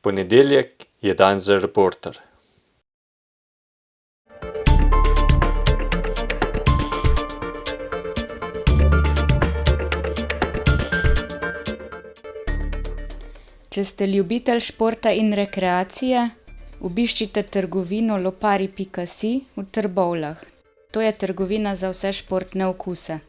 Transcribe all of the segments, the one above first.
Ponedeljek je dan za Reporter. Če ste ljubitelj športa in rekreacije, obiščite trgovino lopari.si v Trbovljah. To je trgovina za vse športne okuse.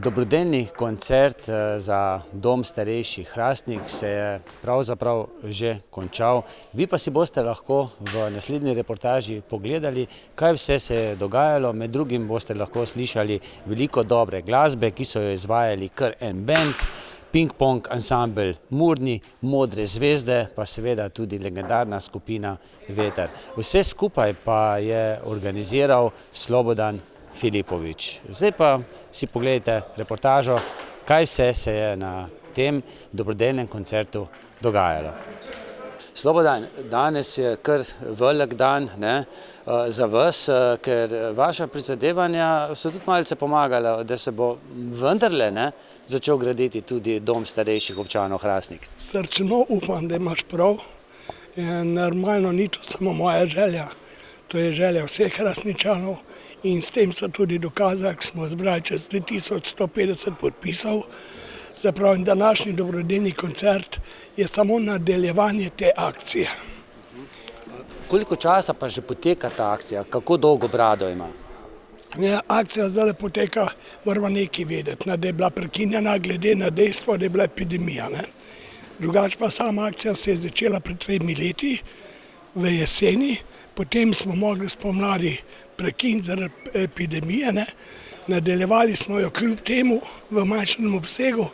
Dobrodelni koncert za Dom starejših Hrastnik se je pravzaprav že končal. Vi pa si boste lahko v naslednji reportaži pogledali, kaj vse se je dogajalo. Med drugim boste lahko slišali veliko dobre glasbe, ki so jo izvajali kar en band, ping-pong ansambel Murni, Modre zvezde, pa seveda tudi legendarna skupina Veter. Vse skupaj pa je organiziral Slobodan Filipovič. Zdaj pa si pogledajte reportažo, kaj vse se je na tem dobrodelnem koncertu dogajalo. Slobodan, danes je kar velik dan za vas, ker vaša prizadevanja so tudi malce pomagala, da se bo vendarle začel graditi tudi Dom starejših občanov Hrastnik. Srčno upam, da imaš prav. Normalno ni to samo moja želja, to je želja vseh Hrastničanov. In s tem so tudi dokazali, smo zbrali čez 2150 podpisov. Se pravi, današnji dobrodelni koncert je samo nadaljevanje te akcije. Koliko časa pa že poteka ta akcija? Kako dolgo brado ima? Akcija zdaj poteka, moramo nekaj vedeti, da je bila prekinjena glede na dejstvo, da je bila epidemija. Drugače pa sama akcija se je začela pred 3 leti v jeseni, potem smo mogli spomladi prekiniti zaradi epidemije, nadaljevali smo jo kljub temu v manjšem obsegu,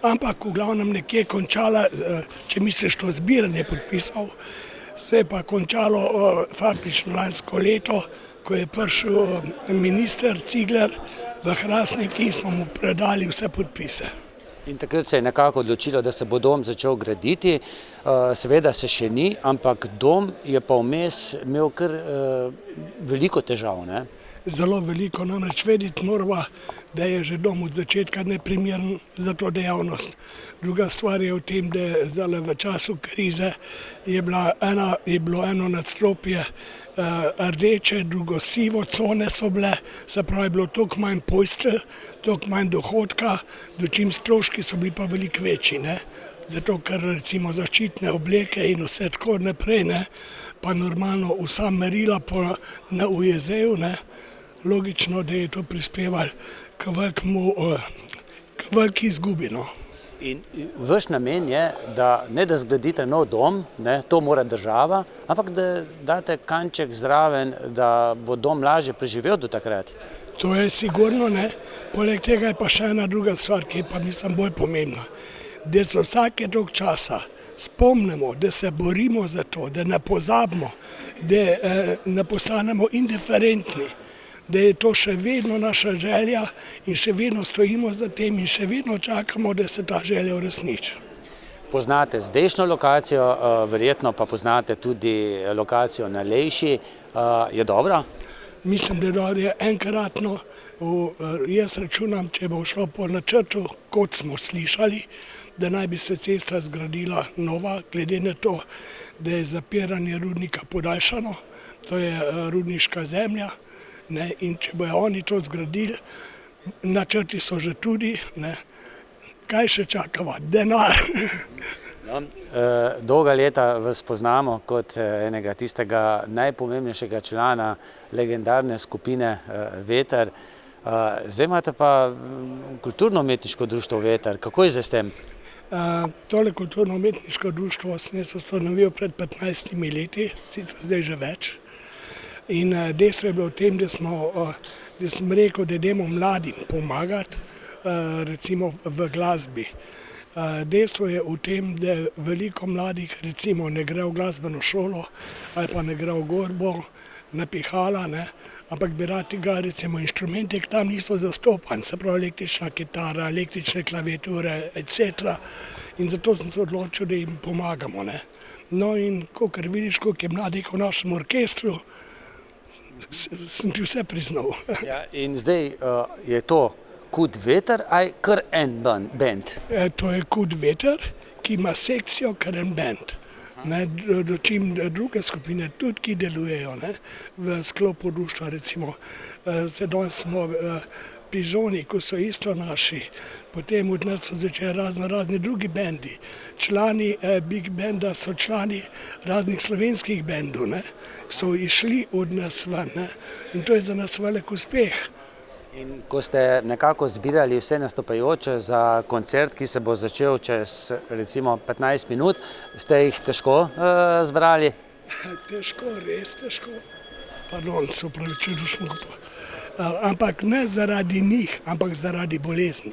ampak v glavnem nekje končala, če misliš to zbiranje podpisov, se je pa končalo faktično lansko leto, ko je prišel minister Cigler v Hrastnik in smo mu predali vse podpise. In takrat se je nekako odločilo, da se bo dom začel graditi. Seveda se še ni, ampak dom je pa vmes imel kar veliko težav, ne? Zelo veliko, namreč vedeti moramo, da je že dom od začetka neprimeren za to dejavnost. Druga stvar je v tem, da zdaj v času krize je bilo eno nadstropje rdeče, drugo sivo, cone so bile, se pravi, je bilo toliko manj postelj, toliko manj dohodka, dočim stroški so bili pa veliko večji, Zato, ker recimo zaščitne obleke in vse tako naprej, pa normalno vsa merila na UJZ-ju, logično, da je to prispevalo k veliki izgubi, In vaš namen je, da ne da zgradite nov dom, to mora država, ampak da date kanček zraven, da bo dom lažje preživel do takrat. To je sigurno, Poleg tega je pa še ena druga stvar, ki je pa mislim bolj pomembna. Da se vsake dolg časa spomnimo, da se borimo za to, da ne pozabimo, da ne postanemo indiferentni, da je to še vedno naša želja in še vedno stojimo za tem in še vedno čakamo, da se ta želja uresniči. Poznate zdajšnjo lokacijo, verjetno pa poznate tudi lokacijo na Lejši. Je dobra? Mislim, da je dobro enkratno. Jaz računam, če bo šlo po načrtu, kot smo slišali, da naj bi se cesta zgradila nova, glede na to, da je zapiranje rudnika podaljšano, to je rudniška zemlja. In če bojo oni to zgradili, načrti so že tudi, kaj še čakava? Denar. Dolga leta vas poznamo kot enega tistega najpomembnejšega člana legendarne skupine Veter. Zdaj imate pa kulturno-umetniško društvo Veter. Kako je zdaj s tem? Tole kulturno-umetniško društvo sem jaz ustanovil pred 15 leti, sicer zdaj že več. In dejstvo je bilo v tem, da sem rekel, da idemo mladim pomagati, recimo v glasbi. Dejstvo je v tem, da veliko mladih recimo ne gre v glasbeno šolo ali pa ne gre v godbo, napihala, ne, ampak bi rad igral recimo inštrumente, ki tam niso zastopani, se pravi električna kitara, električne klaviature, etc. In zato sem se odločil, da jim pomagamo, ne. No in kakor vidiš, koliko je mladih v našem orkestru, sem ti vse priznal. Ja, in zdaj je to Kud veter ali kar en band? To je Kud veter, ki ima sekcijo kar en band. Dočim druge skupine tudi, ki delujejo, ne, v sklopu društva, recimo. Sedaj smo Pižoni, ko so isto naši, potem od nas so začeli razni drugi bendi. Člani Big Banda so člani raznih slovenskih bendov, ne, ki so išli od nas ven, ne, in to je za nas velik uspeh. In ko ste nekako zbirali vse nastopajoče za koncert, ki se bo začel čez recimo 15 minut, ste jih težko zbrali? Težko, res težko. Pardon, se upravičujem. Ampak ne zaradi njih, ampak zaradi bolezni.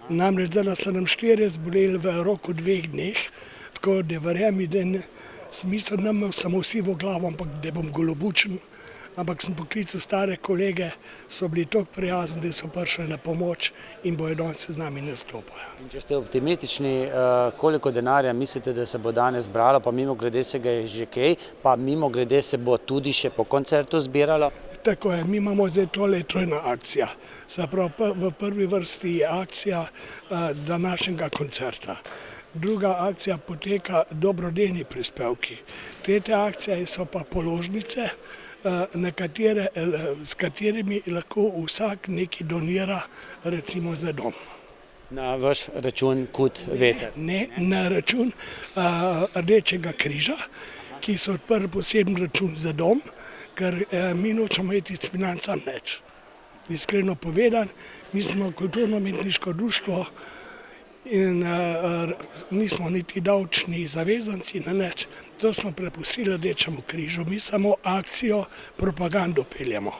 Namreč zdaj so nam 4 zboleli v roku 2 dneh, tako da verjemi, da sem mislil, da ne imel samo sivo glavo, ampak da bom golobučen. Ampak sem poklical stare kolege, so bili tako prijazni, da so prišli na pomoč in bojo danes z nami nastopali. In če ste optimistični, koliko denarja mislite, da se bo danes zbralo, pa mimogrede se ga je že kaj, pa mimogrede se bo tudi še po koncertu zbiralo? Tako je, mi imamo zdaj tole trojna akcija. Se pravi, v prvi vrsti je akcija današnjega koncerta. Druga akcija poteka dobrodelni prispevki. Tretja akcija so pa položnice, s katerimi lahko vsak nekaj donira, recimo za dom. Na vaš račun Kud veter? Ne, na račun Rdečega križa, ki so odprli poseben račun za dom, ker mi nočemo iti s financami nič. Iskreno povedan, mi smo kulturno-umetniško društvo in nismo niti davčni zavezanci na nič. To smo prepustili Rdečemu križu, mi samo akcijo, propagando peljemo.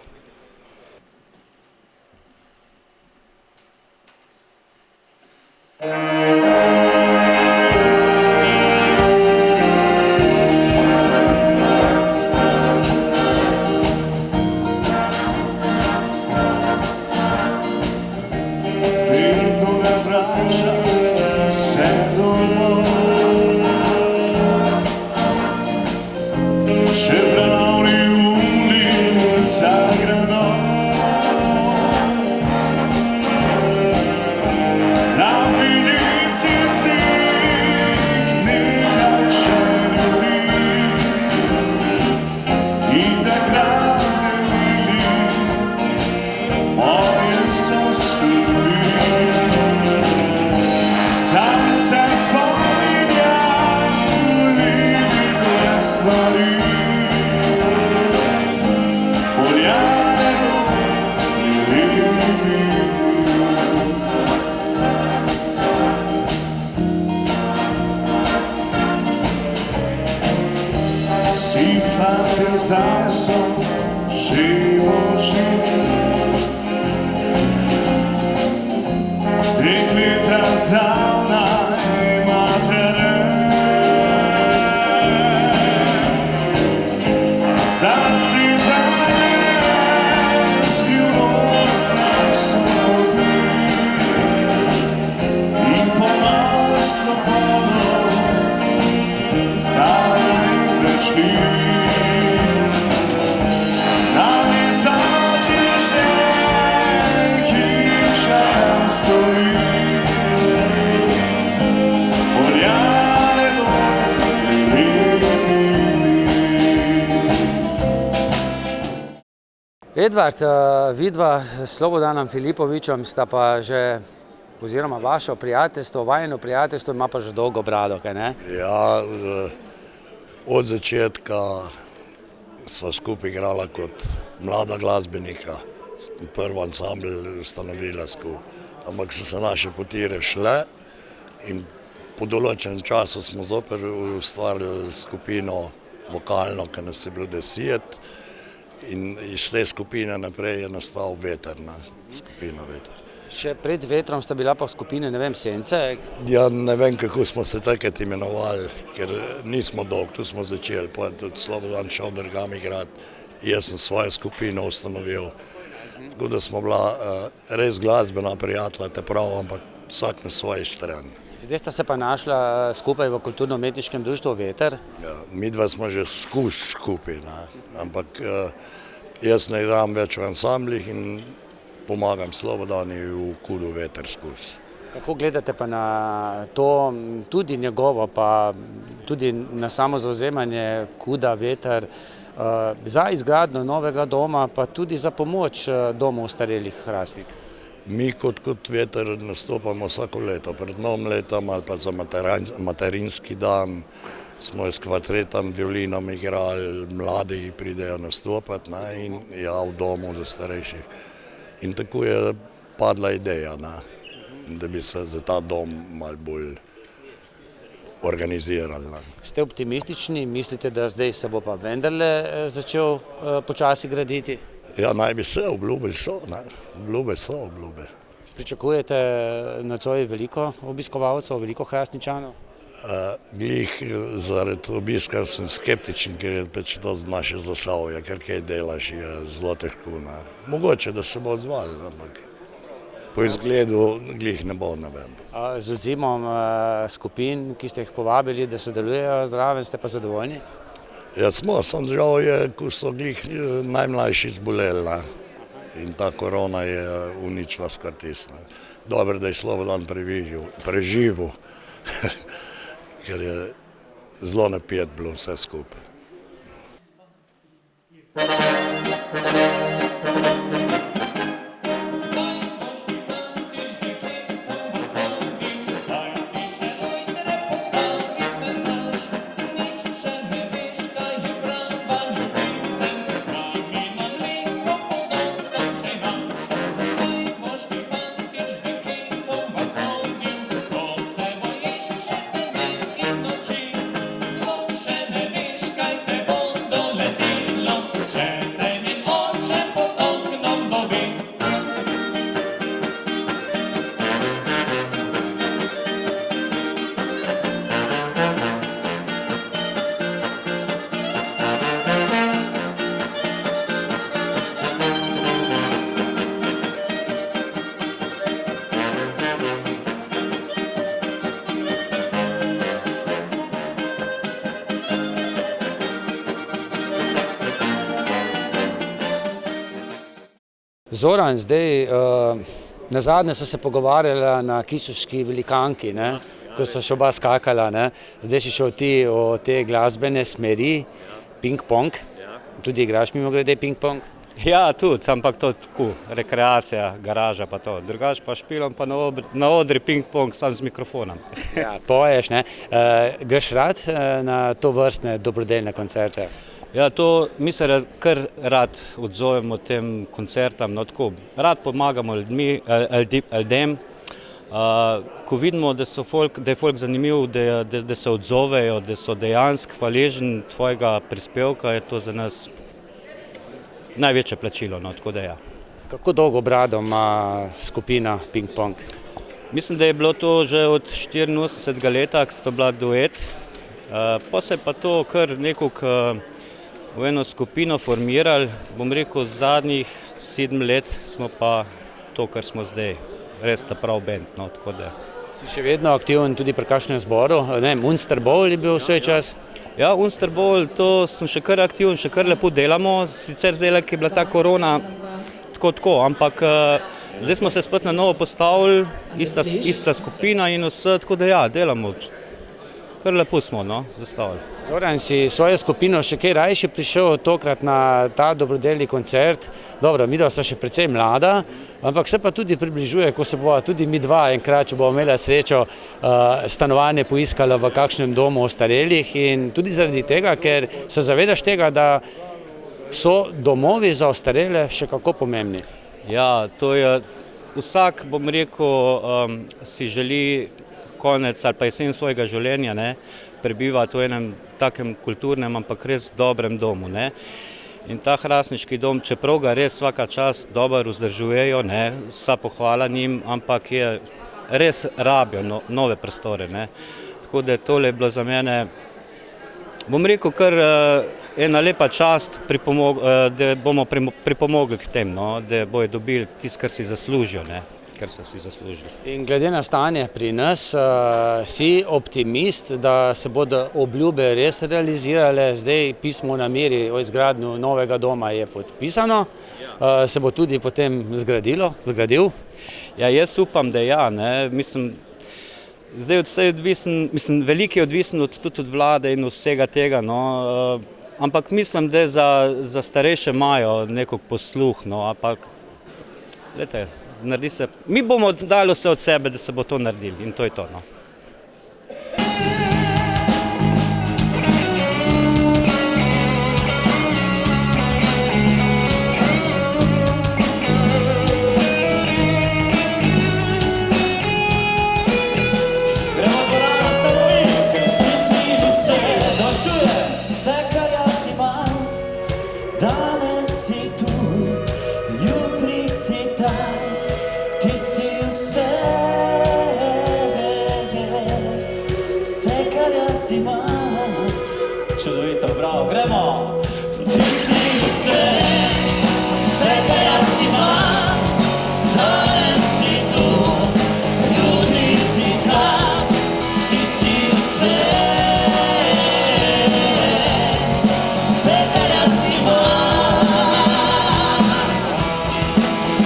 Zdaj so živožni, dekleta zavnaj matere. Zazidane skrivnostne so poti in pomasno podo zdaj večni. Edvard, vidva s Slobodanom Filipovičem sta pa že, oziroma vaše prijateljstvo, vajino prijateljstvo ima pa že dolgo brado, kaj ne? Ja, od začetka sva skupaj igrala kot mlada glasbenika, prvi ansambl ustanovila skupaj. Ampak so se naše poti rešile in po določenem času smo zopet ustvarili skupino vokalno, ki nas je bilo 10. In iz te skupine naprej je nastal Veter, skupina Veter. Še pred Vetrom sta bila pa skupine, ne vem, Sence? Ja, ne vem, kako smo se takrat imenovali, ker nismo dolgo, tu smo začeli, potem tudi Slobodan šel drugam igrati jaz sem svojo skupino ustanovil. Tako da smo bila res glasbena prijatelja, te prav, ampak vsak na svoji strani. Zdaj sta se pa našla skupaj v kulturno-umetniškem društvu Veter. Ja, midva smo že skupaj, ne. Ampak jaz ne igram več v ansamblih in pomagam Slobodani v KUD-u Veter skozi. Kako gledate pa na to, tudi njegovo, pa tudi na samo zavzemanje KUD-a Veter za izgradnjo novega doma, pa tudi za pomoč domu ostarelih Hrastnik? Mi kot Veter nastopamo vsako leto, pred novim letom ali pa za materinski dan smo s kvartetom, violinom igrali, mladi pridejo nastopati, ne, in ja, v domu za starejših. In tako je padla ideja, ne, da bi se za ta dom malo bolj organizirali. Ne. Ste optimistični, mislite, da zdaj se bo pa vendarle začel počasi graditi? Ja, naj bi se, obljube so, ne, obljube so obljube. Pričakujete nocoj veliko obiskovalcev, veliko Hrastničanov? Glih zaradi obiska sem skeptičen, ker je pač to naše Zasavje, ker kaj delaš, je zelo težko. Ne. Mogoče, da se bo odzvali, ampak po izgledu glih ne bo, ne vem. Z odzimom skupin, ki ste jih povabili, da sodelujejo zraven, ste pa zadovoljni? Ja, smo, sam žal je, ko so glih najmlajši zboleli, ne. In ta korona je uničila skrtis. Dobro, da je Slobodan preživel, ker je zelo napijet bilo vse skupaj. Zoran, zdaj nazadnje sva se pogovarjala na Kisuški velikanki, ne, ko sva še oba skakala, ne. Zdaj si šel ti o te glasbene smeri, ping-pong, tudi igraš mimogrede ping-pong? Ja, tudi, ampak to tako, rekreacija, garaža pa to. Drugače pa špilam pa na odri ping-pong sam z mikrofonom. Ja, poješ, ne. Greš rad na tovrstne dobrodelne koncerte? Ja, to mi se kar rad odzovemo tem koncertam, no tako, rad pomagamo ljudem, ko vidimo, da je folk zanimiv, da se odzovejo, da so dejansko hvaležni tvojega prispevka, je to za nas največje plačilo, no, tako da ja. Kako dolgo brado ima skupina Ping-pong? Mislim, da je bilo to že od 84. leta, ko sta bila duet, pa se je pa to kar nekako v eno skupino formirali, bom rekel, zadnjih 7 let smo pa to, kar smo zdaj, res ta prav band, no, tako da. Si še vedno aktiven tudi pri kakšnem zboru, ne, Unster Bowl je bil svoj čas? Ja, Unster Bowl, to sem še kar aktiven, še kar lepo delamo, sicer zdaj, ki je bila ta korona tako, ampak zdaj smo se spet na novo postavili, ista skupina in vse, tako da ja, delamo. Kar lepo smo, no, zastavili. Zoran, si svojo skupino še kaj rajši prišel tokrat na ta dobrodelni koncert. Dobro, midva sta še precej mlada, ampak se pa tudi približuje, ko se bova tudi mi dva enkrat, če bova imela srečo, stanovanje poiskala v kakšnem domu ostarelih in tudi zaradi tega, ker se zavedaš tega, da so domovi za ostarele še kako pomembni. Ja, to je, vsak, bom rekel, si želi konec ali pa jesen svojega življenja, ne, prebivati v enem takem kulturnem, ampak res dobrem domu, ne. In ta hrastniški dom, čeprav ga res vsaka čast dobro vzdržujejo, ne, vsa pohvala njim, ampak je res rabijo nove prostore, ne. Tako da tole je bilo za mene, bom rekel, kar ena lepa čast, da bomo pripomogli k tem, no, da bojo dobili tisto, kar si zaslužijo, ne, kar so si zaslužili. In glede na stanje pri nas, si optimist, da se bodo obljube res realizirale. Zdaj pismo o nameri o izgradnju novega doma je podpisano, se bo tudi potem zgradil. Ja, jaz upam, da ja, ne, mislim, zdaj vse je odvisen, mislim, veliko je odvisen tudi od vlade in vsega tega, no, ampak mislim, da za starejše imajo neko posluh, no, ampak, gledajte, naredi se, mi bomo dali vse od sebe, da se bo to naredili in to je to, no. Čudovito, bravo, gremo! Ti si vse, kar jaz imam, danes si tu, jutri si tam. Ti si vse, kar jaz imam.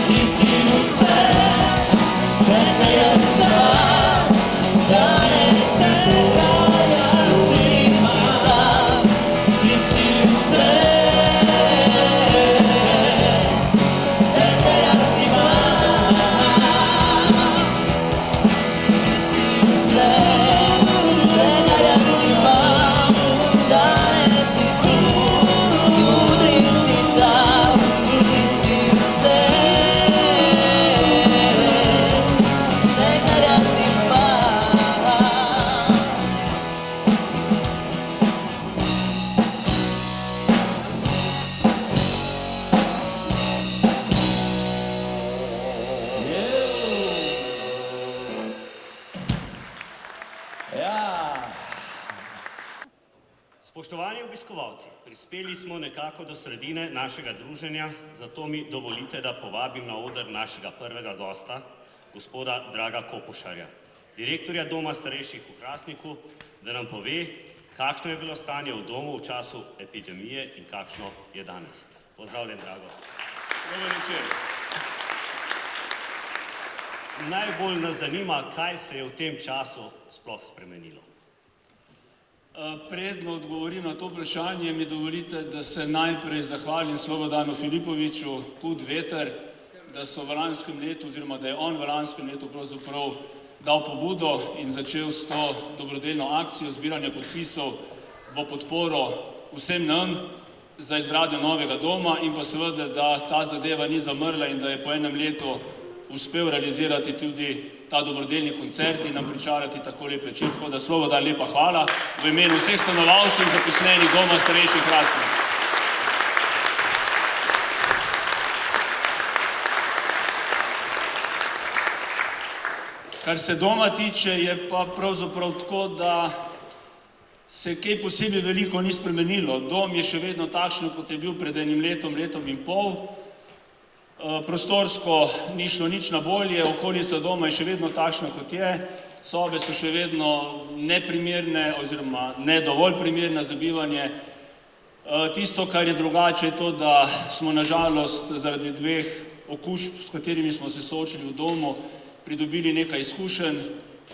Ti si vse, kar jaz imam, danes si tu. Spoštovani obiskovalci, prispeli smo nekako do sredine našega druženja, zato mi dovolite, da povabim na oder našega prvega gosta, gospoda Draga Kopošarja, direktorja Doma starejših v Hrastniku, da nam pove, kakšno je bilo stanje v domu v času epidemije in kakšno je danes. Pozdravljen, Drago. Dober večer. Najbolj nas zanima, kaj se je v tem času sploh spremenilo. Predno odgovorim na to vprašanje, mi dovolite, da se najprej zahvalim Slobodanu Filipoviču, Kud veter, da so v lanskem letu, oziroma da je on v lanskem letu pravzaprav dal pobudo in začel s to dobrodelno akcijo zbiranja podpisov v podporo vsem nam za izgradnjo novega doma in pa seveda, da ta zadeva ni zamrla in da je po enem letu uspel realizirati tudi ta dobrodelni koncert in nam pričarati tako lep večer. Tako da Slobodan, lepa hvala v imenu vseh stanovalcev in zaposlenih Doma starejših Hrastnik. Kar se doma tiče, je pa pravzaprav tako, da se kaj posebej veliko ni spremenilo. Dom je še vedno takšen, kot je bil pred enim letom, letom in pol. Prostorsko ni šlo nič na bolje, okolica doma je še vedno takšna, kot je. Sobe so še vedno neprimerne oziroma ne dovolj primerne za bivanje. Tisto, kar je drugače, je to, da smo nažalost zaradi dveh okužb, s katerimi smo se soočili v domu, pridobili nekaj izkušenj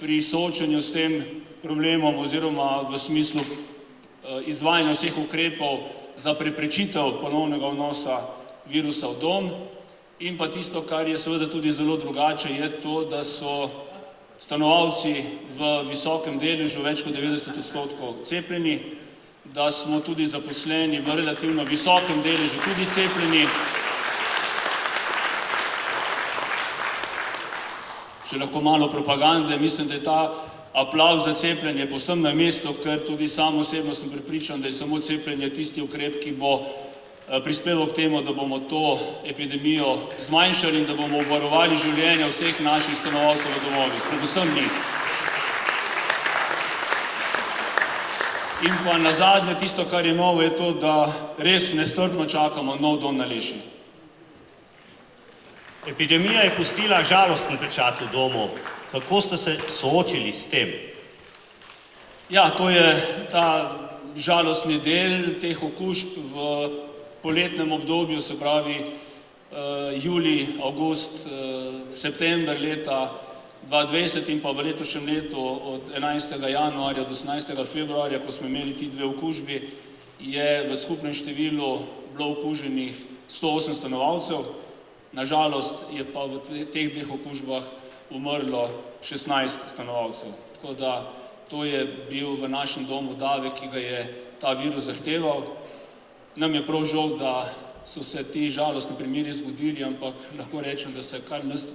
pri soočanju s tem problemom oziroma v smislu izvajanja vseh ukrepov za preprečitev ponovnega vnosa virusa v dom. In pa tisto, kar je seveda tudi zelo drugače, je to, da so stanovalci v visokem deležu, več kot 90% cepljeni, da smo tudi zaposleni v relativno visokem deležu tudi cepljeni. Še lahko malo propagande, mislim, da je ta aplavz za cepljenje povsem na mestu, ker tudi sam osebno sem prepričan, da je samo cepljenje tisti ukrep, ki bo prispeval k temu, da bomo to epidemijo zmanjšali in da bomo obvarovali življenja vseh naših stanovalcev v domovih, predvsem njih. In pa nazadnje tisto, kar je novo, je to, da res nestrpno čakamo nov dom na Leši. Epidemija je pustila žalosten pečat v domu. Kako ste se soočili s tem? Ja, to je ta žalostni del teh okužb v poletnem obdobju, se pravi julij, avgust, september leta 2020 in pa v letošnjem letu od 11. januarja do 18. februarja, ko smo imeli ti dve okužbi, je v skupnem številu bilo okuženih 108 stanovalcev. Nažalost je pa v teh dveh okužbah umrlo 16 stanovalcev. Tako da to je bil v našem domu davek, ki ga je ta virus zahteval. Nam je prav žal, da so se ti žalostni primeri zgodili, ampak lahko rečem, da se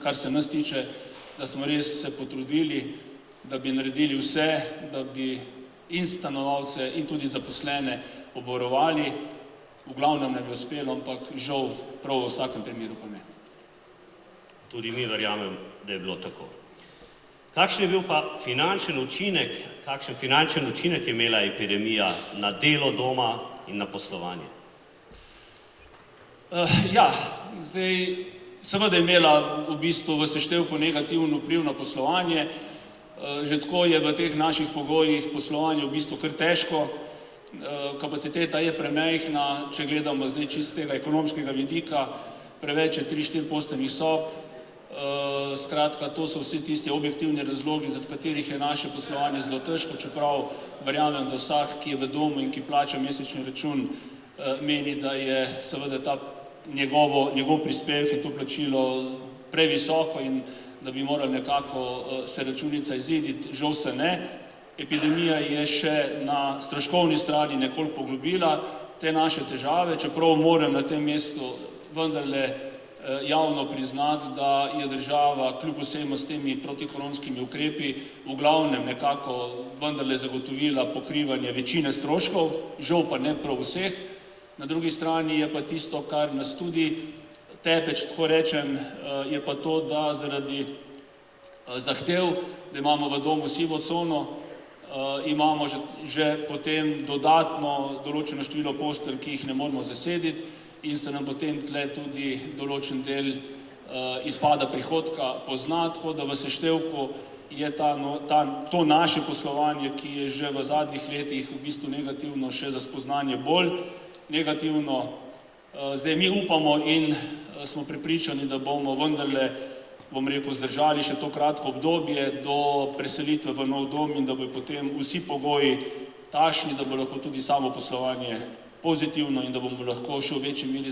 kar se nas tiče, da smo res se potrudili, da bi naredili vse, da bi in stanovalce in tudi zaposlene obvarovali. V glavnem ne bi uspelo, ampak žal prav v vsakem primeru pa ne. Tudi mi verjamem, da je bilo tako. Kakšen je bil pa finančen učinek je imela epidemija na delo doma in na poslovanje? Ja, zdaj seveda je imela v bistvu v seštevku negativen vpliv na poslovanje. Že tako je v teh naših pogojih poslovanje v bistvu kar težko. Kapaciteta je premajhna, če gledamo zdaj čistega ekonomskega vidika, preveč je 3-4 postelnih sob. Skratka, to so vsi tisti objektivni razlogi, zaradi katerih je naše poslovanje zelo težko, čeprav verjamem, da vsak, ki je v domu in ki plača mesečni račun, meni, da je seveda ta njegov prispevek in to plačilo previsoko in da bi morali nekako se računica iziditi, žal se ne. Epidemija je še na stroškovni strani nekoliko poglobila te naše težave, čeprav moram na tem mestu vendarle javno priznati, da je država kljub vsemu s temi protikoronskimi ukrepi v glavnem nekako vendarle zagotovila pokrivanje večine stroškov, žal pa ne prav vseh. Na drugi strani je pa tisto, kar nas tudi tepe, če tako rečem, je pa to, da zaradi zahtev, da imamo v domu sivo cono, imamo že potem dodatno določeno število postelj, ki jih ne moremo zasediti in se nam potem tle tudi določen del izpada prihodka pozna, tako da v seštevku je to naše poslovanje, ki je že v zadnjih letih v bistvu negativno, še za spoznanje bolj negativno. Zdaj mi upamo in smo prepričani, da bomo vendarle, bom rekel, zdržali še to kratko obdobje do preselitve v nov dom in da bodo potem vsi pogoji takšni, da bo lahko tudi samo poslovanje pozitivno in da bomo lahko še v večji meri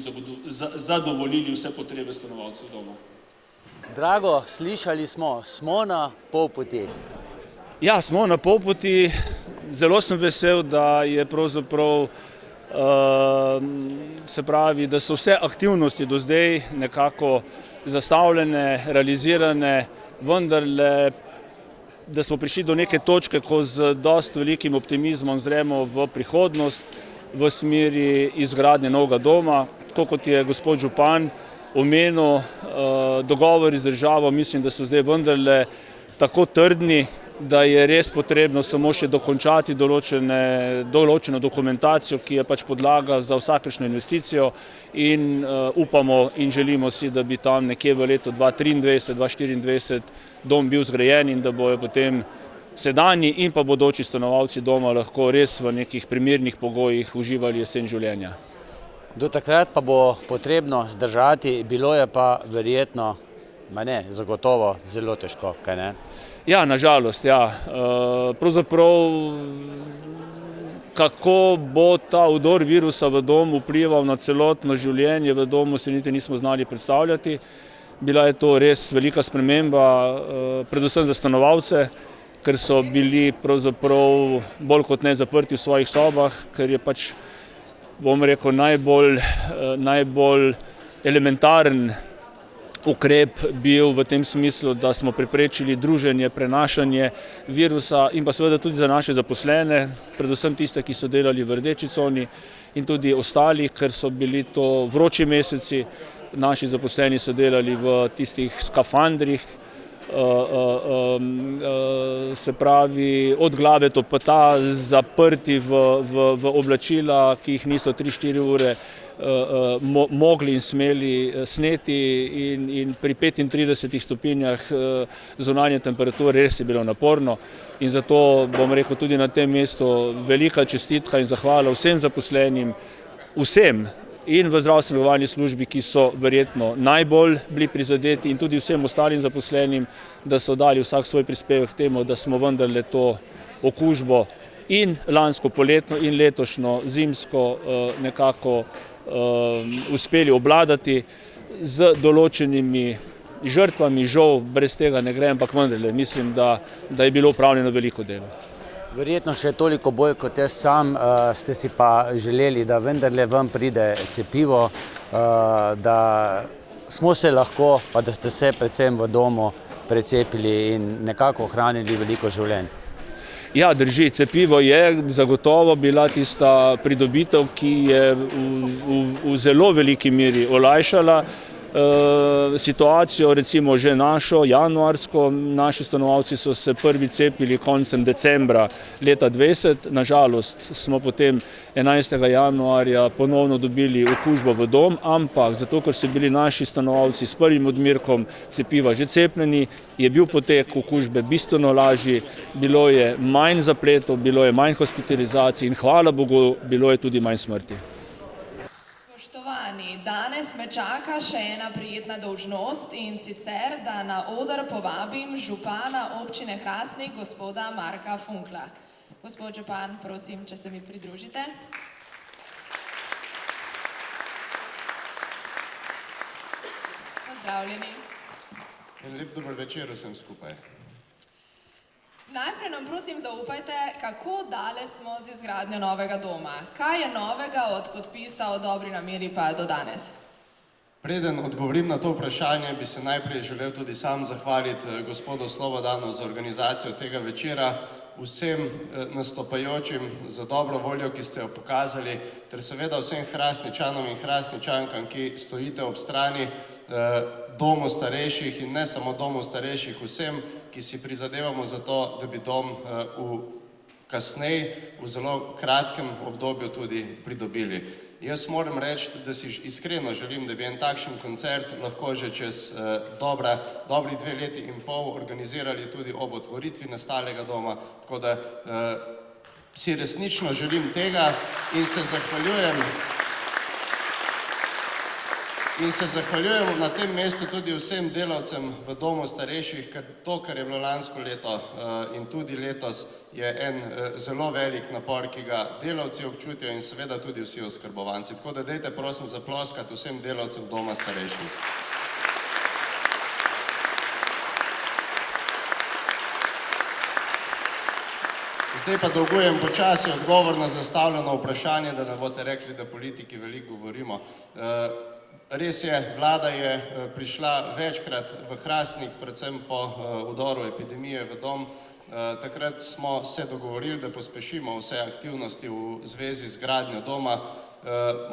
zadovoljili vse potrebe stanovalcev doma. Drago, slišali smo na pol poti. Ja, smo na pol poti. Zelo sem vesel, da je pravzaprav se pravi, da so vse aktivnosti do zdaj nekako zastavljene, realizirane, vendarle, da smo prišli do neke točke, ko z dosti velikim optimizmom zremo v prihodnost, v smeri izgradnje novega doma. Tako kot je gospod župan omenil, dogovori z državo, mislim, da so zdaj vendarle tako trdni, da je res potrebno samo še dokončati določeno dokumentacijo, ki je pač podlaga za vsakršno investicijo in upamo in želimo si, da bi tam nekje v letu 2023-2024 dom bil zgrajen in da bojo potem sedanji in pa bodoči stanovalci doma lahko res v nekih primernih pogojih uživali jesen življenja. Do takrat pa bo potrebno zdržati, bilo je pa verjetno, zagotovo zelo težko, kaj ne? Ja, nažalost, ja. Pravzaprav, kako bo ta vdor virusa v domu vplival na celotno življenje v domu, se niti nismo znali predstavljati. Bila je to res velika sprememba, predvsem za stanovalce, ker so bili pravzaprav bolj kot ne zaprti v svojih sobah, ker je pač, bom rekel, najbolj elementaren ukrep bil v tem smislu, da smo preprečili druženje, prenašanje virusa in pa seveda tudi za naše zaposlene, predvsem tiste, ki so delali v rdeči coni in tudi ostali, ker so bili to vroči meseci. Naši zaposleni so delali v tistih skafandrih, se pravi od glave do peta zaprti v oblačila, ki jih niso 3-4 ure mogli in smeli sneti in pri 35 stopinjah zunanje temperature res je bilo naporno in zato bom rekel tudi na tem mestu velika čestitka in zahvala vsem zaposlenim, vsem in v zdravstveno službi, ki so verjetno najbolj bili prizadeti in tudi vsem ostalim zaposlenim, da so dali vsak svoj prispevek k temu, da smo vendarle to okužbo in lansko poletno in letošnjo zimsko nekako uspeli obvladati z določenimi žrtvami, žal brez tega ne gre, ampak vendarle mislim, da je bilo opravljeno veliko delo. Verjetno še toliko bolj kot jaz sam ste si pa želeli, da vendarle vam pride cepivo, da smo se lahko, pa da ste se predvsem v domu precepili in nekako ohranili veliko življenj. Ja, drži, cepivo je zagotovo bila tista pridobitev, ki je v zelo veliki meri olajšala situacijo, recimo že našo, januarsko, naši stanovalci so se prvi cepili koncem decembra leta 2020, nažalost smo potem 11. januarja ponovno dobili okužbo v dom, ampak zato, ker so bili naši stanovalci s prvim odmerkom cepiva že cepljeni, je bil potek okužbe bistveno lažji, bilo je manj zapletov, bilo je manj hospitalizacij in hvala Bogu, bilo je tudi manj smrti. Spoštovani, danes me čaka še ena prijetna dolžnost in sicer, da na oder povabim župana občine Hrastnik, gospoda Marka Funkla. Gospod župan, prosim, če se mi pridružite. Pozdravljeni. In lep dober večer vsem skupaj. Najprej nam prosim zaupajte, kako daleč smo z izgradnjo novega doma. Kaj je novega od podpisa o dobri nameri pa do danes? Preden odgovorim na to vprašanje, bi se najprej želel tudi sam zahvaliti gospodu Slobodanu za organizacijo tega večera, vsem nastopajočim za dobro voljo, ki ste jo pokazali, ter seveda vsem Hrastničanom in Hrastničankam, ki stojite ob strani domu starejših in ne samo domu starejših, vsem, ki si prizadevamo za to, da bi dom kasneje, v zelo kratkem obdobju tudi pridobili. Jaz moram reči, da si iskreno želim, da bi en takšen koncert lahko že čez dobri 2 leti in pol organizirali tudi ob otvoritvi nastalega doma, tako da si resnično želim tega in se zahvaljujem na tem mestu tudi vsem delavcem v domu starejših, ker to, kar je bilo lansko leto in tudi letos, je en zelo velik napor, ki ga delavci občutijo in seveda tudi vsi oskrbovanci. Tako da dajte prosim zaploskati vsem delavcem doma starejših. Zdaj pa dolgujem počasi odgovor na zastavljeno vprašanje, da ne boste rekli, da politiki veliko govorimo. Res je, vlada je prišla večkrat v Hrastnik, predvsem po vdoru epidemije v dom. Takrat smo se dogovorili, da pospešimo vse aktivnosti v zvezi z gradnjo doma.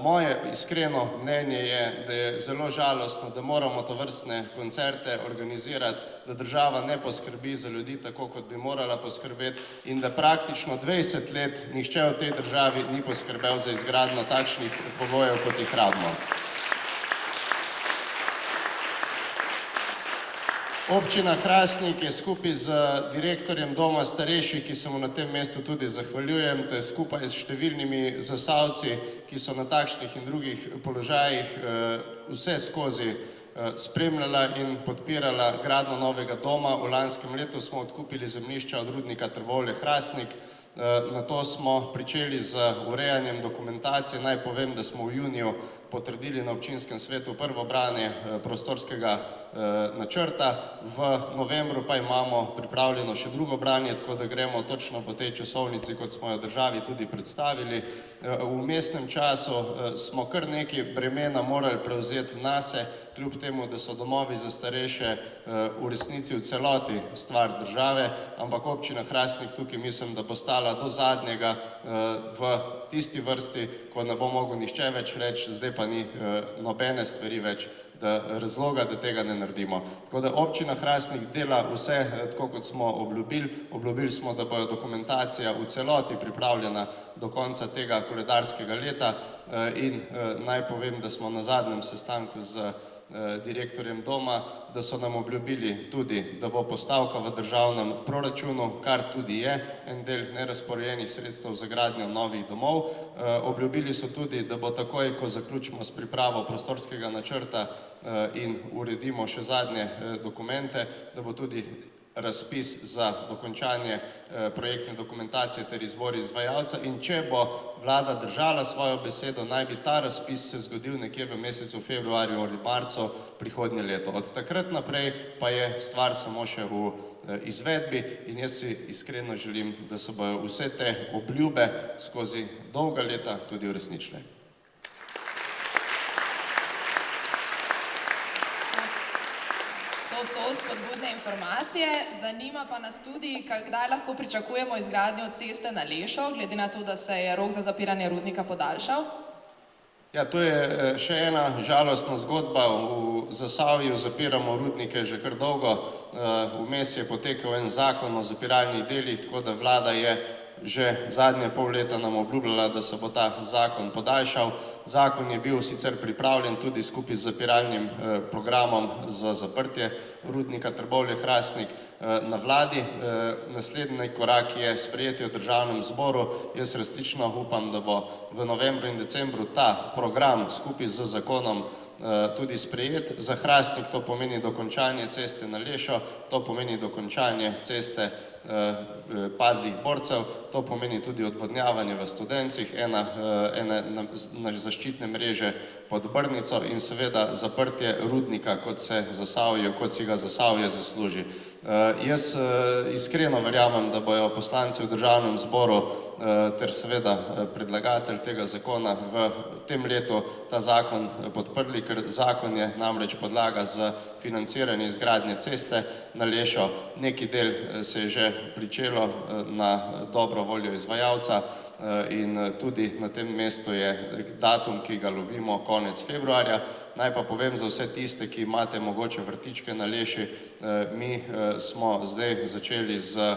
Moje iskreno mnenje je, da je zelo žalostno, da moramo tovrstne koncerte organizirati, da država ne poskrbi za ljudi tako, kot bi morala poskrbeti in da praktično 20 let nihče v tej državi ni poskrbel za izgradnjo takšnih pogojev, kot jih rabimo. Občina Hrastnik je skupaj z direktorjem doma starejših, ki se mu na tem mestu tudi zahvaljujem, to je skupaj s številnimi Zasavci, ki so na takšnih in drugih položajih vse skozi spremljala in podpirala gradnjo novega doma. V lanskem letu smo odkupili zemljišča od Rudnika Trbovlje-Hrastnik, nato smo pričeli z urejanjem dokumentacije. Naj povem, da smo v juniju potrdili na občinskem svetu prvo branje prostorskega načrta, v novembru pa imamo pripravljeno še drugo branje, tako da gremo točno po tej časovnici, kot smo jo državi tudi predstavili. V vmesnem času smo kar nekaj bremena morali prevzeti nase, kljub temu, da so domovi za starejše v resnici v celoti stvar države, ampak občina Hrastnik tukaj mislim, da bo stala do zadnjega v tisti vrsti, ko ne bo mogel nihče več reči, zdaj pa ni nobene stvari več, razloga, da tega ne naredimo. Tako da občina Hrastnik dela vse, tako kot smo obljubili. Obljubili smo, da bojo dokumentacija v celoti pripravljena do konca tega koledarskega leta in naj povem, da smo na zadnjem sestanku z direktorjem doma, da so nam obljubili tudi, da bo postavka v državnem proračunu, kar tudi je, en del nerazporejenih sredstev za gradnjo novih domov. Obljubili so tudi, da bo takoj, ko zaključimo s pripravo prostorskega načrta in uredimo še zadnje dokumente, da bo tudi razpis za dokončanje projektne dokumentacije ter izbor izvajalca in če bo vlada držala svojo besedo, naj bi ta razpis se zgodil nekje v mesecu februarju ali marcu prihodnje leto. Od takrat naprej pa je stvar samo še v izvedbi in jaz si iskreno želim, da se bojo vse te obljube skozi dolga leta tudi uresničile. To so spodbudne informacije, zanima pa nas tudi, kdaj lahko pričakujemo izgradnjo ceste na Lešo, glede na to, da se je rok za zapiranje rudnika podaljšal. Ja, to je še ena žalostna zgodba. V Zasavju zapiramo rudnike že kar dolgo. Vmes je potekel en zakon o zapiralnih delih, tako da vlada je že zadnje pol leta nam obljubljala, da se bo ta zakon podaljšal. Zakon je bil sicer pripravljen tudi skupaj z zapiralnim programom za zaprtje rudnika Trbovlje-Hrastnik na vladi. Naslednji korak je sprejetje v državnem zboru. Jaz resnično upam, da bo v novembru in decembru ta program skupaj z zakonom tudi sprejet. Za Hrastnik to pomeni dokončanje ceste na Lešo, to pomeni dokončanje ceste padlih borcev, to pomeni tudi odvodnjavanje v Studencih, ene zaščitne mreže pod Brnico in seveda zaprtje rudnika, kot si ga Zasavje zasluži. Jaz iskreno verjamem, da bojo poslanci v državnem zboru ter seveda predlagatelj tega zakona v tem letu ta zakon podprli, ker zakon je namreč podlaga za financiranje izgradnje ceste na Lešo. Neki del se je že pričelo na dobro voljo izvajalca in tudi na tem mestu je datum, ki ga lovimo, konec februarja. Naj pa povem za vse tiste, ki imate mogoče vrtičke na Leši, mi smo zdaj začeli z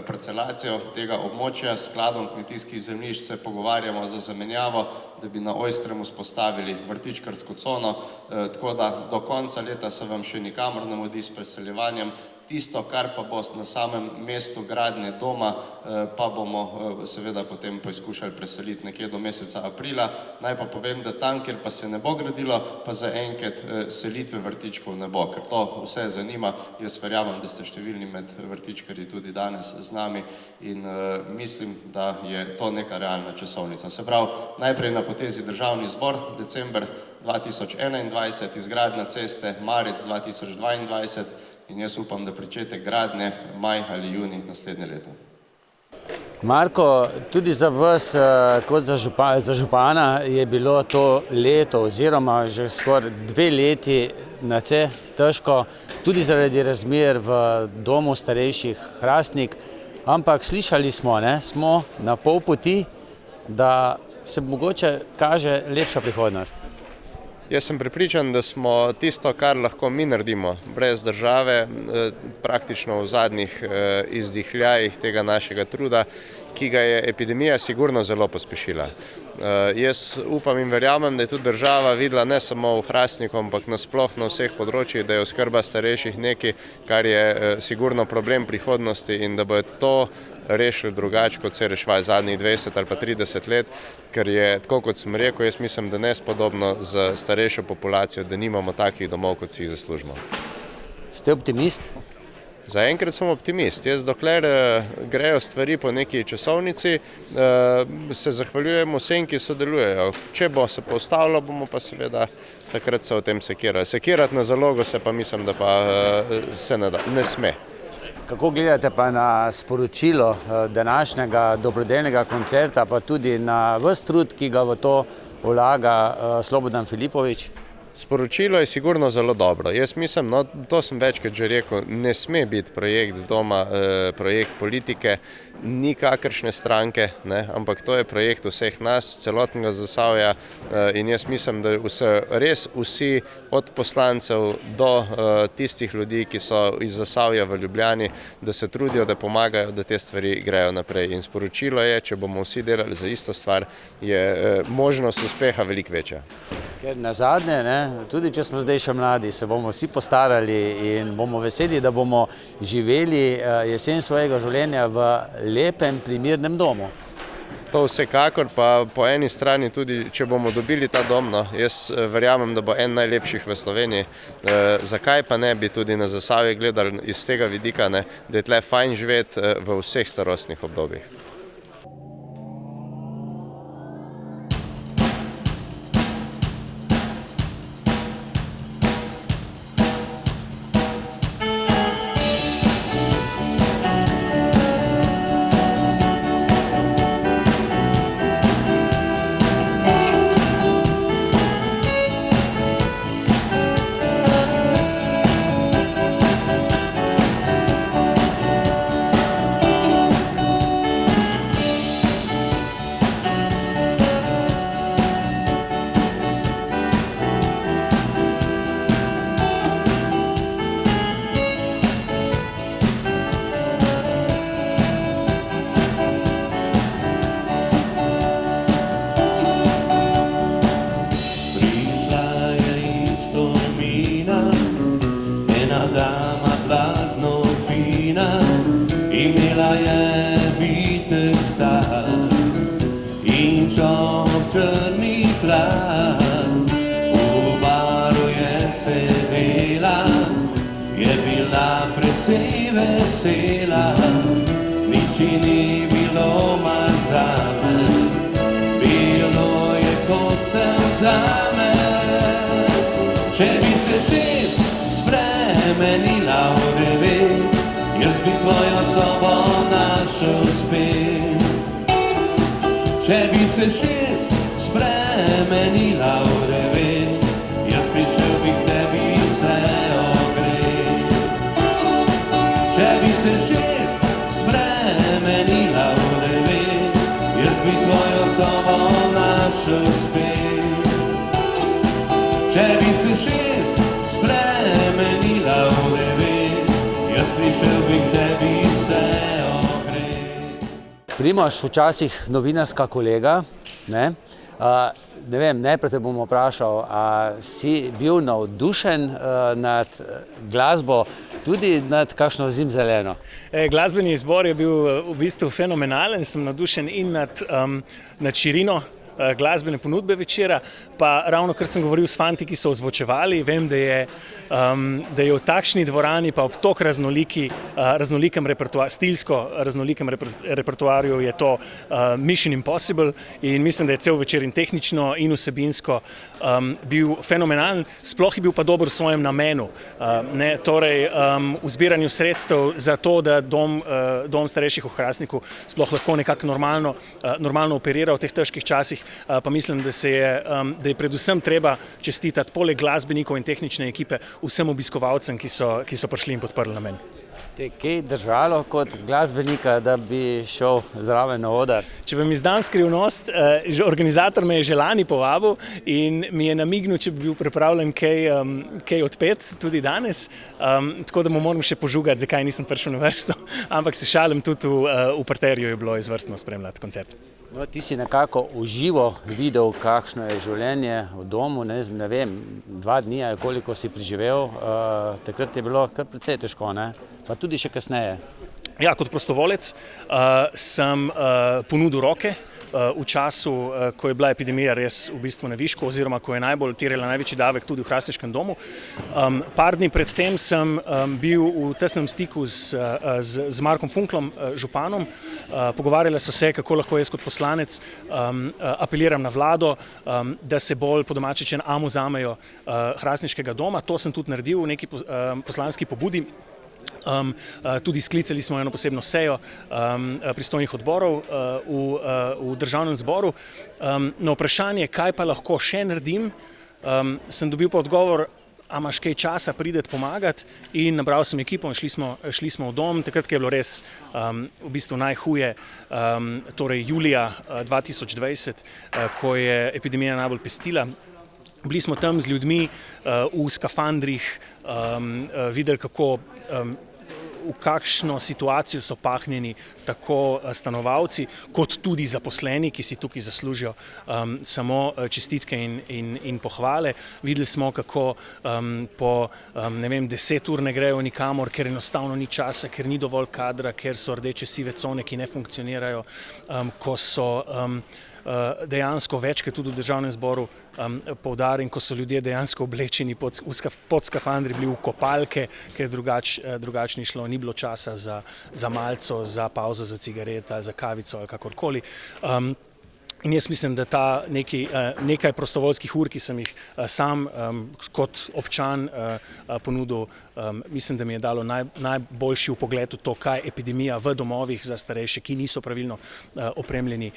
parcelacijo tega območja, s skladom kmetijskih zemljišč se pogovarjamo za zamenjavo, da bi na Ojstrem vzpostavili vrtičkarsko cono, tako da do konca leta se vam še nikamor ne mudi s preseljevanjem. Tisto, kar pa bo na samem mestu gradnje doma, pa bomo seveda potem poskušali preseliti nekje do meseca aprila. Naj pa povem, da tam, kjer pa se ne bo gradilo, pa zaenkrat selitve vrtičkov ne bo, ker to vse zanima. Jaz verjamem, da ste številni med vrtičkarji tudi danes z nami in mislim, da je to neka realna časovnica. Se pravi, najprej na potezi državni zbor, december 2021, izgradnja ceste, marec 2022, in jaz upam, da pričetek gradnje maj ali junij naslednje leto. Marko, tudi za vas kot za župana je bilo to leto oziroma že skoraj 2 leti nadvse težko, tudi zaradi razmer v domu starejših Hrastnik, ampak slišali smo, smo na pol poti, da se mogoče kaže lepša prihodnost. Jaz sem prepričan, da smo tisto, kar lahko mi naredimo brez države, praktično v zadnjih izdihljajih tega našega truda, ki ga je epidemija sigurno zelo pospešila. Jaz upam in verjamem, da je tudi država videla ne samo v Hrastniku, ampak nasploh na vseh področjih, da je oskrba starejših nekaj, kar je sigurno problem prihodnosti in da bo to rešili drugače, kot se je reševali zadnjih 20 ali pa 30 let, ker je, tako kot sem rekel, jaz mislim, da nespodobno za starejšo populacijo, da nimamo takih domov, kot si jih zaslužimo. Ste optimist? Zaenkrat sem optimist. Jaz, dokler grejo stvari po neki časovnici, se zahvaljujem vsem, ki sodelujejo. Če bo se postavilo, bomo pa seveda takrat se o tem sekirali. Sekirati na zalogo se pa mislim, da pa se ne sme. Kako gledate pa na sporočilo današnjega dobrodelnega koncerta, pa tudi na ves trud, ki ga v to vlaga Slobodan Filipovič? Sporočilo je sigurno zelo dobro. Jaz mislim, no, to sem večkrat že rekel, ne sme biti projekt doma, projekt politike, nikakršne stranke, ne, ampak to je projekt vseh nas, celotnega Zasavja in jaz mislim, da res vsi od poslancev do tistih ljudi, ki so iz Zasavja v Ljubljani, da se trudijo, da pomagajo, da te stvari grejo naprej. In sporočilo je, če bomo vsi delali za isto stvar, je možnost uspeha veliko večja. Ker nazadnje, ne, tudi če smo zdaj še mladi, se bomo vsi postarali in bomo veseli, da bomo živeli jesen svojega življenja v lepem, primirnem domu. To vsekakor, pa po eni strani tudi, če bomo dobili ta dom, no, jaz verjamem, da bo en najlepših v Sloveniji. Zakaj pa ne bi tudi na Zasavje gledali iz tega vidika, ne, da je tle fajn živeti v vseh starostnih obdobjih. Vesela, nič ni bilo mar zame, bilo je kot sem zame. Če bi se šest spremenila v devet, jaz bi tvojo sobo našel spet. Če bi se šest spremenila v devet, jaz prišel bi k tebi se ogret. Če bi se šest spremenila v devet, jaz bi tvojo sobo našel spet. Če bi se šest spremenila v devet, jaz prišel bi k tebi se ogret. Primož, včasih novinarska kolega, ne? Ne vem, najprej te bom vprašal, a si bil navdušen nad glasbo, tudi nad kakšno zimzeleno? Glasbeni izbor je bil v bistvu fenomenalen, sem navdušen in nad širino glasbene ponudbe večera, pa ravno kar sem govoril s fanti, ki so ozvočevali, vem, da je v takšni dvorani pa ob tok raznolikem stilsko raznolikem repertoarju je to Mission Impossible in mislim, da je cel večer in tehnično in vsebinsko bil fenomenalen, sploh je bil pa dober v svojem namenu, torej v zbiranju sredstev za to, da dom starejših v Hrastniku sploh lahko nekako normalno operira v teh težkih časih, pa mislim, da je predvsem treba čestitati poleg glasbenikov in tehnične ekipe vsem obiskovalcem, ki so prišli in podprli namen. Te kaj držalo kot glasbenika, da bi šel zraven na oder? Če vam izdam skrivnost, organizator me je že lani povabil in mi je namignil, če bi bil pripravljen kaj odpet tudi danes, tako da mu moram še požugati, zakaj nisem prišel na vrsto, ampak se šalim, tudi v parterju je bilo izvrstno spremljati koncert. No, ti si nekako v živo videl, kakšno je življenje v domu, ne vem, 2 dni, koliko si preživel, takrat je bilo kar precej težko, ne? Pa tudi še kasneje. Ja, kot prostovolec sem ponudil roke v času, ko je bila epidemija res v bistvu na višku oziroma ko je terjala največji davek tudi v Hrastniškem domu. Par dni pred tem sem bil v tesnem stiku z Markom Funklom, županom. Pogovarjali so se, kako lahko jaz kot poslanec apeliram na vlado, da se bolj po domače vzamejo Hrastniškega doma. To sem tudi naredil v neki poslanski pobudi. Tudi sklicali smo eno posebno sejo pristojnih odborov v državnem zboru. Na vprašanje, kaj pa lahko še naredim, sem dobil pa odgovor, a imaš kaj časa prideti pomagati, in nabral sem ekipo in šli smo v dom, takrat, ko je bilo res v bistvu najhuje, torej julija 2020, ko je epidemija najbolj pestila. Bili smo tam z ljudmi v skafandrih, videli, kako v kakšno situacijo so pahnjeni tako stanovalci, kot tudi zaposleni, ki si tukaj zaslužijo samo čestitke in pohvale. Videli smo, kako po 10 ur ne grejo nikamor, ker enostavno ni časa, ker ni dovolj kadra, ker so rdeče sive cone, ki ne funkcionirajo, ko so dejansko večkrat tudi v državnem zboru poudarim, ko so ljudje dejansko oblečeni pod skafandri, bili v kopalke, ker drugače ni šlo, ni bilo časa za malco, za pauzo, za cigaret ali za kavico ali kakorkoli. In jaz mislim, da ta nekaj prostovoljskih ur, ki sem jih sam kot občan ponudil, mislim, da mi je dalo najboljši vpogled v to, kaj epidemija v domovih za starejše, ki niso pravilno opremljeni,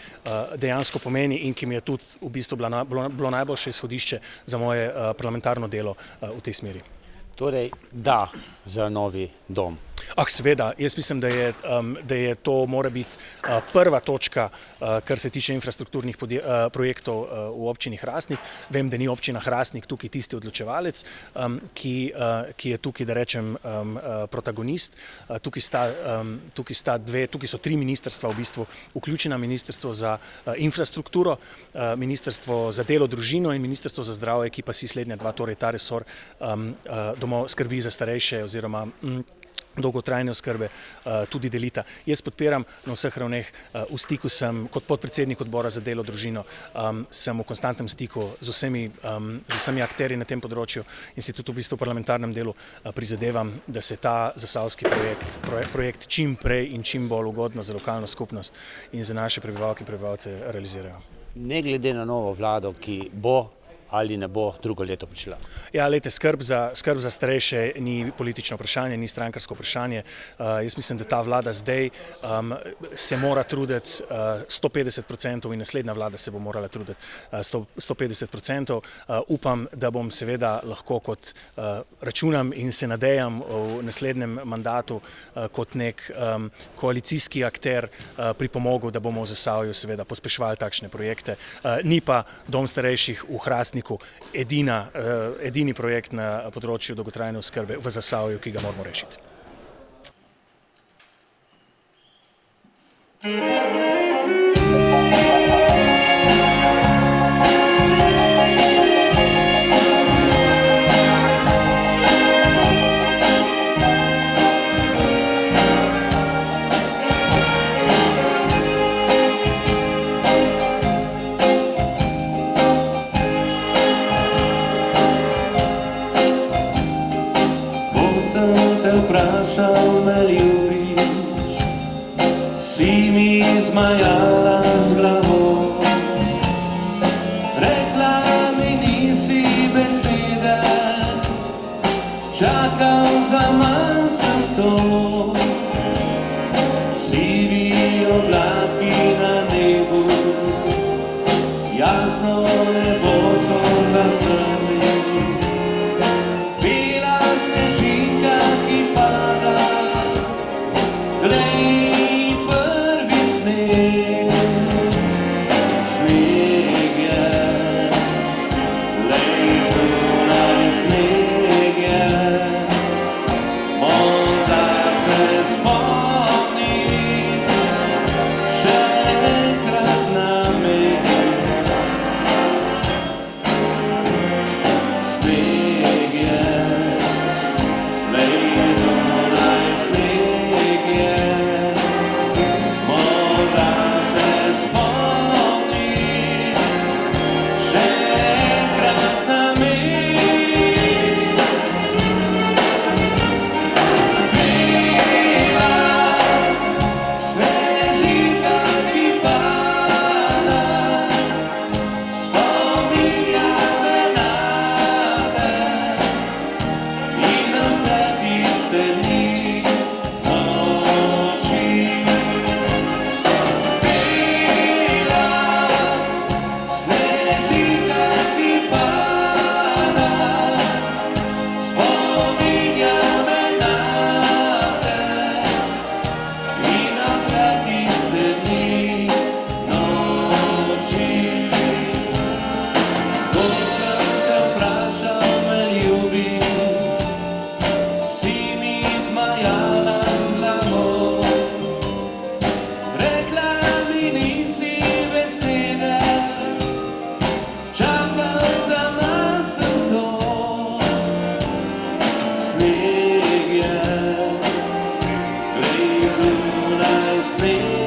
dejansko pomeni, in ki mi je tudi v bistvu bilo najboljše izhodišče za moje parlamentarno delo v tej smeri. Torej, da za novi dom. Seveda, jaz mislim, da je to mora biti prva točka, kar se tiče infrastrukturnih projektov v občini Hrastnik. Vem, da ni občina Hrastnik tukaj tisti odločevalec, ki je tukaj, da rečem, protagonist. Tukaj so 3 ministrstva v bistvu vključena, ministrstvo za infrastrukturo, ministrstvo za delo, družino in ministrstvo za zdravje, ki pa si slednja dva, torej ta resor domov skrbi za starejše oziroma dolgotrajne oskrbe tudi delita. Jaz podpiram na vseh ravneh, v stiku sem kot podpredsednik odbora za delo, družino, sem v konstantnem stiku z vsemi akterji na tem področju in si tudi v bistvu v parlamentarnem delu prizadevam, da se ta zasavski projekt čim prej in čim bolj ugodno za lokalno skupnost in za naše prebivalke in prebivalce realizirajo. Ne glede na novo vlado, ki bo ali ne bo drugo leto prišla? Ja, lejte, skrb za starejše ni politično vprašanje, ni strankarsko vprašanje. Jaz mislim, da ta vlada zdaj se mora truditi 150% in naslednja vlada se bo morala truditi 150%. Upam, da bom seveda lahko kot računam in se nadejam v naslednjem mandatu kot nek koalicijski akter pripomogel, da bomo v Zasavju seveda pospeševali takšne projekte. Ni pa dom starejših v Hrastniku edini projekt na področju dolgotrajne oskrbe v Zasavju, ki ga moramo rešiti. Vprašal, me ljubiš, si mi zmajala z glavo, rekla mi nisi besede, čakal zaman sem to, sivi oblaki na nebu, jasno nebo so zastrmeli. Glej, prvi sneg, sneg je, glej, zunaj sneg je, morda se spomniš še enkrat na mene. Sneg je, glej, zunaj sneg je, sneg